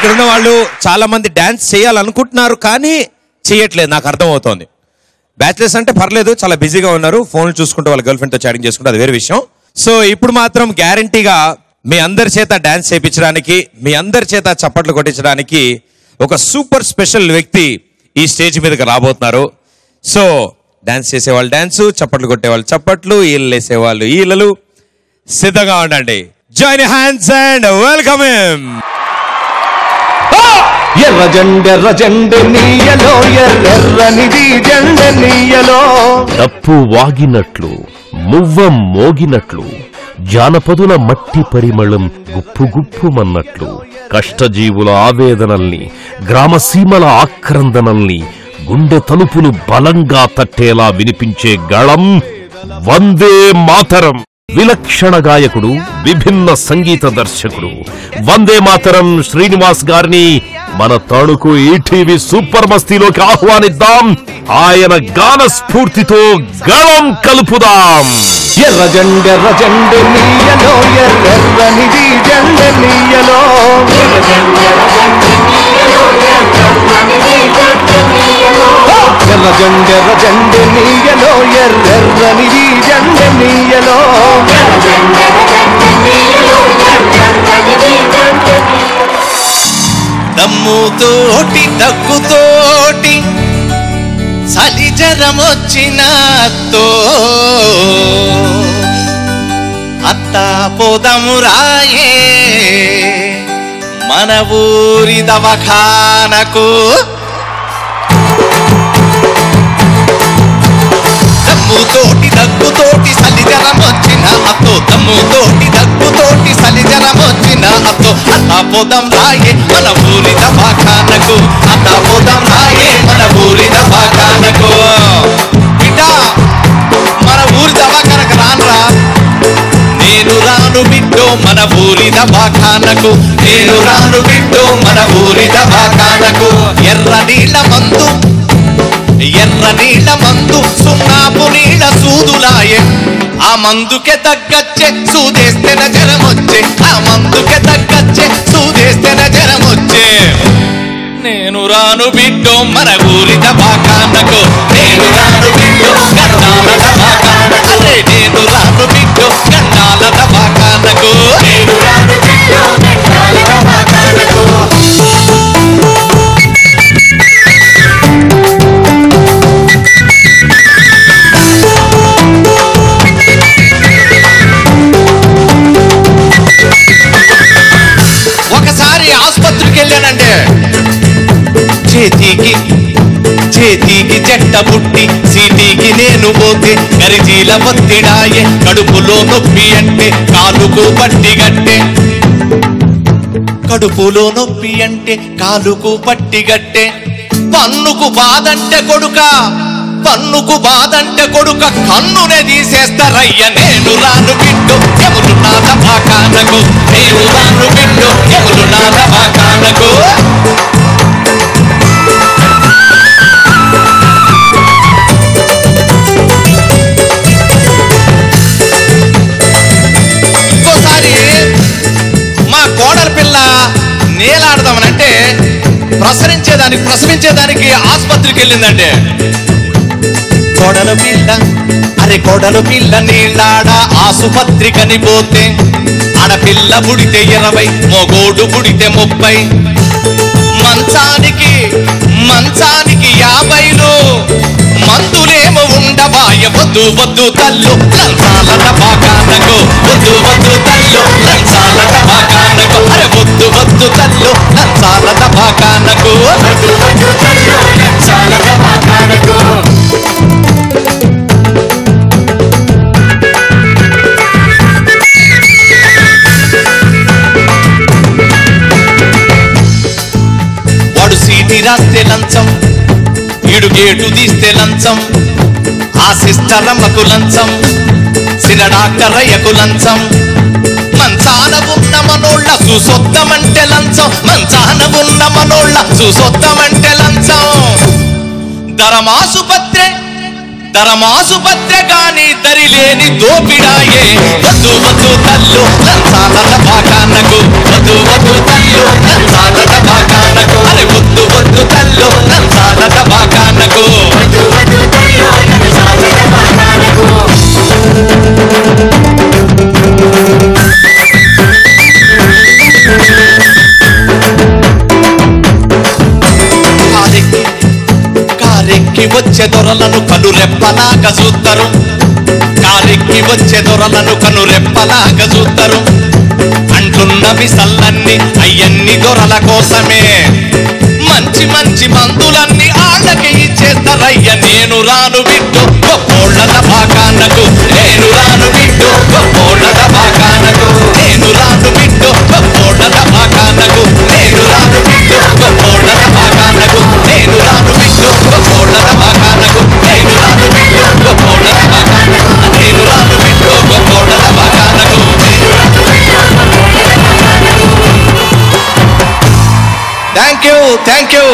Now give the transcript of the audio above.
ఇక్కడ ఉన్న వాళ్ళు చాలా మంది డాన్స్ చేయాలనుకుంటున్నారు కానీ చేయట్లేదు, నాకు అర్థమవుతోంది. బ్యాచిలర్స్ అంటే పర్లేదు, చాలా బిజీగా ఉన్నారు, ఫోన్లు చూసుకుంటూ వాళ్ళ గర్ల్ ఫ్రెండ్తో చాటింగ్ చేసుకుంటూ, అది వేరే విషయం. సో ఇప్పుడు మాత్రం గ్యారంటీగా మీ అందరి చేత డాన్స్ చేయించడానికి, మీ అందరి చేత చప్పట్లు కొట్టించడానికి ఒక సూపర్ స్పెషల్ వ్యక్తి ఈ స్టేజ్ మీదకి రాబోతున్నారు. సో డాన్స్ చేసేవాళ్ళు డాన్సు, చప్పట్లు కొట్టేవాళ్ళు చప్పట్లు, ఈళ్ళు వేసేవాళ్ళు ఈలలు. సిద్ధంగా ఉండండి. Join hands and welcome him. ఎర్ర జెండె నీయలో, ఎర్రనిది జెండె నీయలో. తప్పు వాగినట్లు, మువ్వ మోగినట్లు, జానపదుల మట్టి పరిమళం గుప్పు గుప్పుమన్నట్లు, కష్టజీవుల ఆవేదనల్ని, గ్రామసీమల ఆక్రందనల్ని, గుండె తలుపులు బలంగా తట్టేలా వినిపించే గళం వందే మాతరం. విలక్షణ గాయకుడు, విభిన్న సంగీత దర్శకుడు వందే మాతరం శ్రీనివాస్ గారిని మన తణుకు ఈటీవీ సూపర్ మస్తీలోకి ఆహ్వానిద్దాం. ఆయన గాన స్ఫూర్తితో గళం కలుపుదాం. ఎర్ర జెండె నీయలో, ఎర్రనిది జెండె నీయలో. ఎర్ర జెండె నీయలో, ఎర్రనిది జెండె నీయలో. దమ్ముతోటి దగ్గుతోటి చలి జరమొచ్చినతో అత్తా పోదము రాయే మన ఊరి దవాఖానకు. దమ్ముతోటి దగ్గుతోటి చలి జరమొచ్చిన అత్తో, దమ్ముతోటి దగ్గుతోటి చలి జరమొచ్చిన అత్తో, అత్తా పోదాం రాయే మన ఊరి దవాఖానకు, అత్తా పోదాం రాయే మన ఊరి దవాఖానకు. బిడ్డ మన ఊరి దవాఖానకు రానురా. నేను రాను బిడ్డో మన ఊరి దవాఖానకు, నేను రాను బిడ్డో మన ఊరి దవాఖానకు. ఎర్ర నీళ్ళ మందు, ఎర్ర నీళ్ళ మందు సున్నాపు నీళ్ళ సూదులాయే, ఆ మందుకే తగ్గచ్చే సూదేస్తేన జరమొచ్చే, ఆ మందుకే తగ్గచ్చే సూదేస్తేన జరమొచ్చే. నేను రాను బిడ్డో మన ఊరి దవాఖానకు, నేను రాను బిడ్డో గన్నాల దవాఖానకు, అరే నేను రాను బిడ్డో గన్నాల దవాఖానకు, నేను రాను బిడ్డో గన్నాల దవాఖానకు. ఒకసారి ఆసుపత్రికి వెళ్ళానంటే చేతికి చెట్ట పుట్టి, సీటీకి నేను పోతే గరిజీల ఒత్తిడాయే, కడుపులో నొప్పి అంటే కాలుకు పట్టిగట్టే, కడుపులో నొప్పి అంటే కాలుకు పట్టిగట్టే. పన్నుకు బాధంటే కొడుక, పన్నుకు బాధంటే కొడుక కన్నునే తీసేస్తారయ్య. నేను రాను బిడ్డు ఎములు నా దవాఖానకు, నేను రాను బిడ్డు ఎములు నా దవాఖానకు. ఇంకోసారి మా కోడల పిల్ల నేలాడదామనంటే ప్రసవించేదానికి ఆసుపత్రికి వెళ్ళిందంటే, కోడలు పిల్ల, అరే కోడలు పిల్ల నీళ్ళాడ ఆసుపత్రికని పోతే, ఆడపిల్ల పుడితే 20, మొగోడు పుడితే 30, మంచానికి 50లో మందులేమో ఉండబాయ. వద్దు వద్దు తల్లు లంచాల దవాఖానకు, వద్దు వద్దు తల్లు లంచాల దవాఖానకు, అరే వద్దు వద్దు తల్లు లంచాల దవాఖానకు, వద్దు వద్దు తల్లు లంచాల దవాఖానకు. వాడు సీటీ రాస్తే లంచం, ఈడు గేటు తీస్తే లంచం, ఆ సిస్టరమ్మకు లంచం, సిర డాక్టరయ్యకు లంచం. మంచాన ఉన్న మనోళ్ళ చూసొద్దామంటే లంచం, మంచాన ఉన్న మనోళ్ళ చూసొద్దామంటే లంచం. ధరమాసుపత్రి ధరమాసుపత్ర కాని దరిలేని దోపిడాయే వద్దు వద్దు తల్లు లంచాలట బాకానకు వద్దు వద్దు తల్లు లంచాలట బాకానకు అరే వద్దు వద్దు తల్లు లంచాలట బాకానకు వద్దు వద్దు తల్లు లంచాలట బాకానకు కారెక్కి వచ్చే దొరలను కనురెప్పలాగా చూస్తారు కారెక్కి వచ్చే దొరలను కనురెప్పలాగా చూస్తారు అంటున్నవి సల్లన్ని అయ్యన్ని దొరల కోసమే మంచి మంచి మందులన్నీ ఆళ్ళకి ఇచ్చేస్తారయ్య నేను రాను బిడ్డు గొప్పోళ్ళ బాకానకు నేను రాను బిడ్డు గొప్పోళ్ళ బాకానకు నేను రాను బిడ్డు గొప్పోళ్ళ బాకానకు నేను రాను బిడ్డు గొప్పోళ్ళ బాకానకు నేను రాను బిడ్డు గొప్పోళ్ళ బాకానకు నేను రాను బిడ్డు గొప్పోళ్ళ బాకానకు నేను రాను బిడ్డు గొప్పోళ్ళ బాకానకు థ్యాంక్ యూ